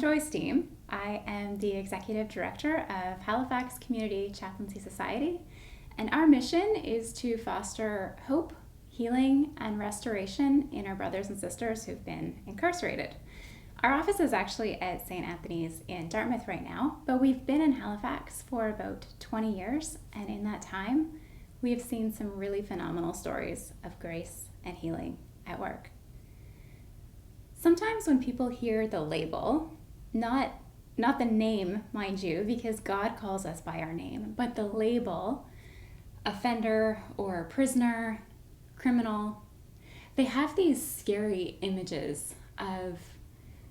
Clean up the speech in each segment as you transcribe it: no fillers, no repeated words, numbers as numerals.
Joy Steem. I am the Executive Director of Halifax Community Chaplaincy Society, and our mission is to foster hope, healing, and restoration in our brothers and sisters who've been incarcerated. Our office is actually at St. Anthony's in Dartmouth right now, but we've been in Halifax for about 20 years, and in that time, we have seen some really phenomenal stories of grace and healing at work. Sometimes when people hear the label, not the name, mind you, because God calls us by our name, but the label, offender or prisoner, criminal, they have these scary images of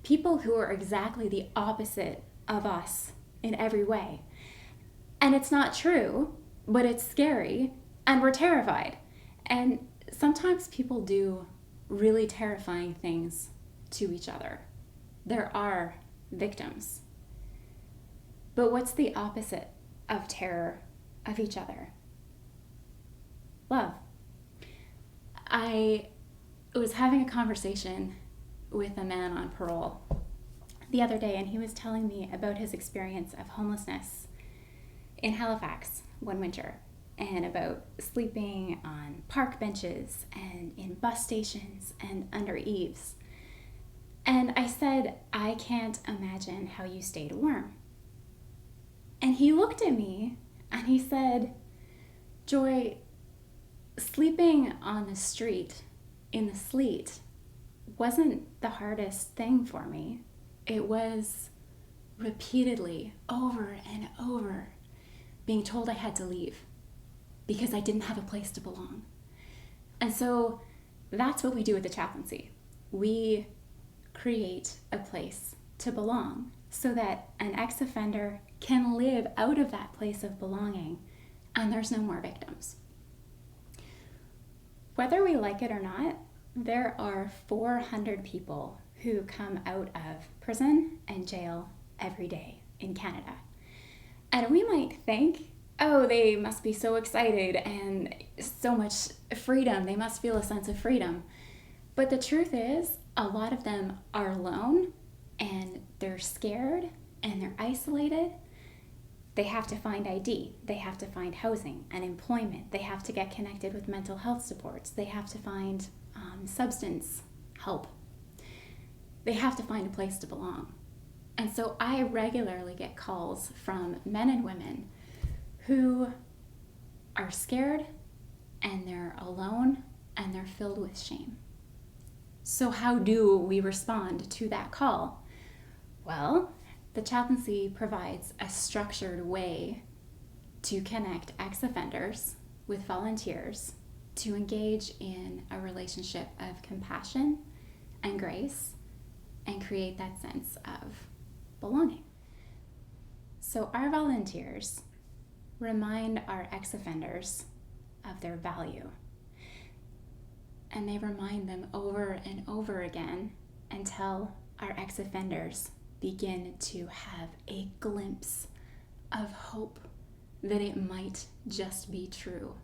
people who are exactly the opposite of us in every way. And it's not true, but it's scary, and we're terrified. And sometimes people do really terrifying things to each other. There are victims. But what's the opposite of terror of each other? Love. I was having a conversation with a man on parole the other day, and he was telling me about his experience of homelessness in Halifax one winter, and about sleeping on park benches and in bus stations and under eaves. And I said, I can't imagine how you stayed warm. And he looked at me and he said, Joy, sleeping on the street in the sleet wasn't the hardest thing for me. It was repeatedly, over and over, being told I had to leave because I didn't have a place to belong. And so that's what we do with the chaplaincy. We create a place to belong so that an ex-offender can live out of that place of belonging and there's no more victims. Whether we like it or not, there are 400 people who come out of prison and jail every day in Canada. And we might think, oh, they must be so excited and so much freedom. They must feel a sense of freedom. But the truth is, a lot of them are alone and they're scared and they're isolated. They have to find ID. They have to find housing and employment. They have to get connected with mental health supports. They have to find substance help. They have to find a place to belong. And so I regularly get calls from men and women who are scared and they're alone and they're filled with shame. So how do we respond to that call? Well, the chaplaincy provides a structured way to connect ex-offenders with volunteers to engage in a relationship of compassion and grace and create that sense of belonging. So our volunteers remind our ex-offenders of their value. And they remind them over and over again until our ex-offenders begin to have a glimpse of hope that it might just be true,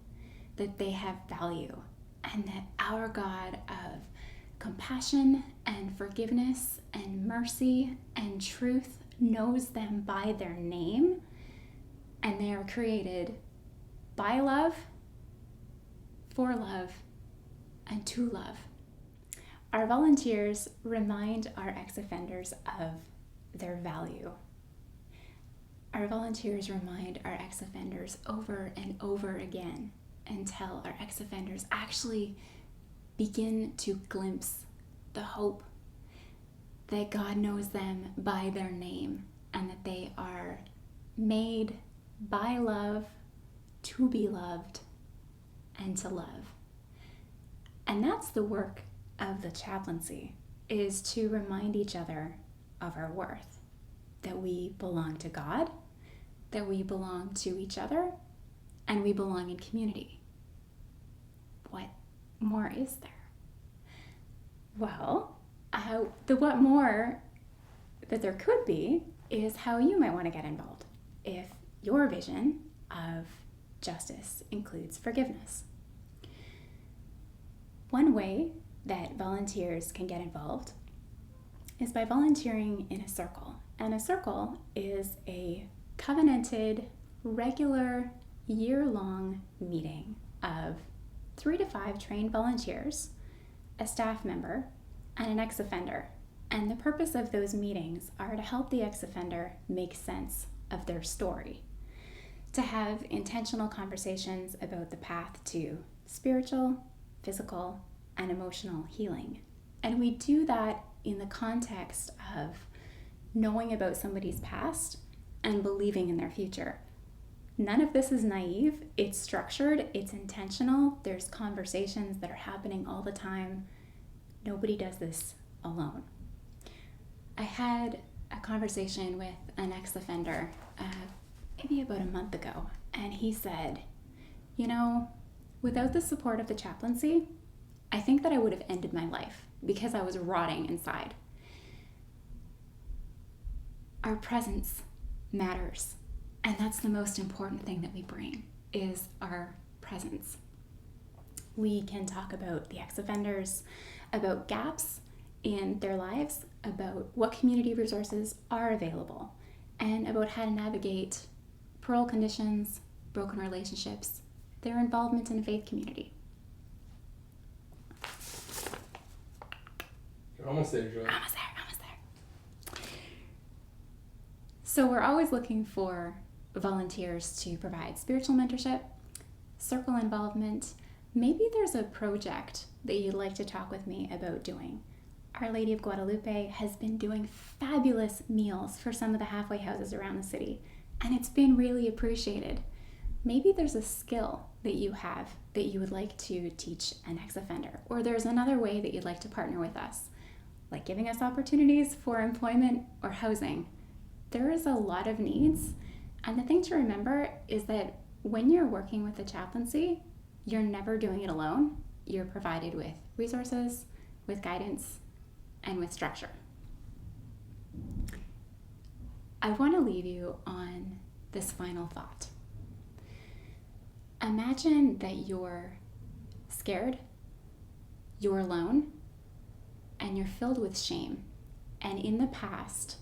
that they have value, and that our God of compassion and forgiveness and mercy and truth knows them by their name, and they are created by love, for love, and to love. Our volunteers remind our ex-offenders of their value. Our volunteers remind our ex-offenders over and over again until our ex-offenders actually begin to glimpse the hope that God knows them by their name and that they are made by love to be loved and to love. And that's the work of the chaplaincy, is to remind each other of our worth, that we belong to God, that we belong to each other, and we belong in community. What more is there? Well, the what more that there could be is how you might want to get involved if your vision of justice includes forgiveness. One way that volunteers can get involved is by volunteering in a circle. And a circle is a covenanted, regular, year-long meeting of 3 to 5 trained volunteers, a staff member, and an ex-offender. And the purpose of those meetings are to help the ex-offender make sense of their story, to have intentional conversations about the path to spiritual, physical, and emotional healing. And we do that in the context of knowing about somebody's past and believing in their future. None of this is naive. It's structured, it's intentional. There's conversations that are happening all the time. Nobody does this alone. I had a conversation with an ex-offender maybe about a month ago, and he said, without the support of the chaplaincy, I think that I would have ended my life because I was rotting inside. Our presence matters, and that's the most important thing that we bring, is our presence. We can talk about the ex-offenders, about gaps in their lives, about what community resources are available, and about how to navigate parole conditions, broken relationships, their involvement in a faith community. You're almost there, Joy. Almost there. So we're always looking for volunteers to provide spiritual mentorship, circle involvement. Maybe there's a project that you'd like to talk with me about doing. Our Lady of Guadalupe has been doing fabulous meals for some of the halfway houses around the city, and it's been really appreciated. Maybe there's a skill that you have that you would like to teach an ex-offender, or there's another way that you'd like to partner with us, like giving us opportunities for employment or housing. There is a lot of needs, and the thing to remember is that when you're working with the chaplaincy, you're never doing it alone. You're provided with resources, with guidance, and with structure. I want to leave you on this final thought. Imagine that you're scared, you're alone, and you're filled with shame. And in the past,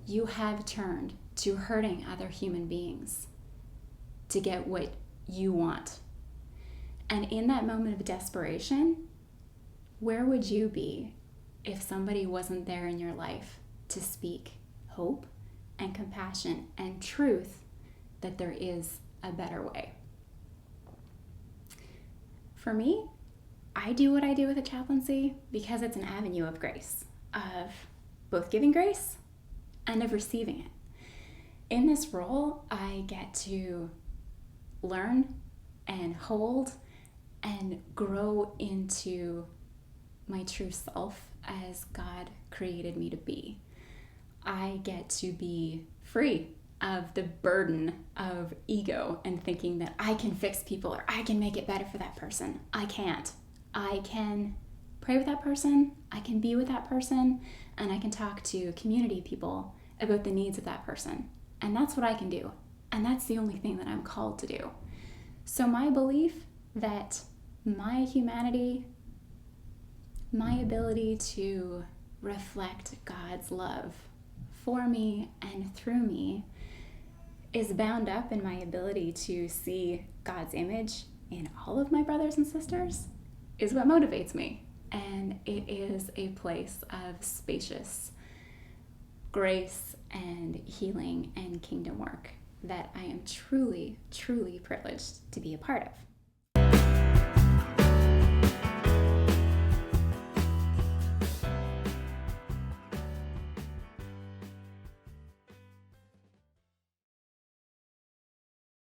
you have turned to hurting other human beings to get what you want. And in that moment of desperation, where would you be if somebody wasn't there in your life to speak hope and compassion and truth that there is a better way? For me, I do what I do with a chaplaincy because it's an avenue of grace, of both giving grace and of receiving it. In this role, I get to learn and hold and grow into my true self as God created me to be. I get to be free of the burden of ego and thinking that I can fix people or I can make it better for that person. I can't. I can pray with that person, I can be with that person, and I can talk to community people about the needs of that person. And that's what I can do. And that's the only thing that I'm called to do. So my belief that my humanity, my ability to reflect God's love for me and through me is bound up in my ability to see God's image in all of my brothers and sisters is what motivates me. And it is a place of spacious grace and healing and kingdom work that I am truly, truly privileged to be a part of.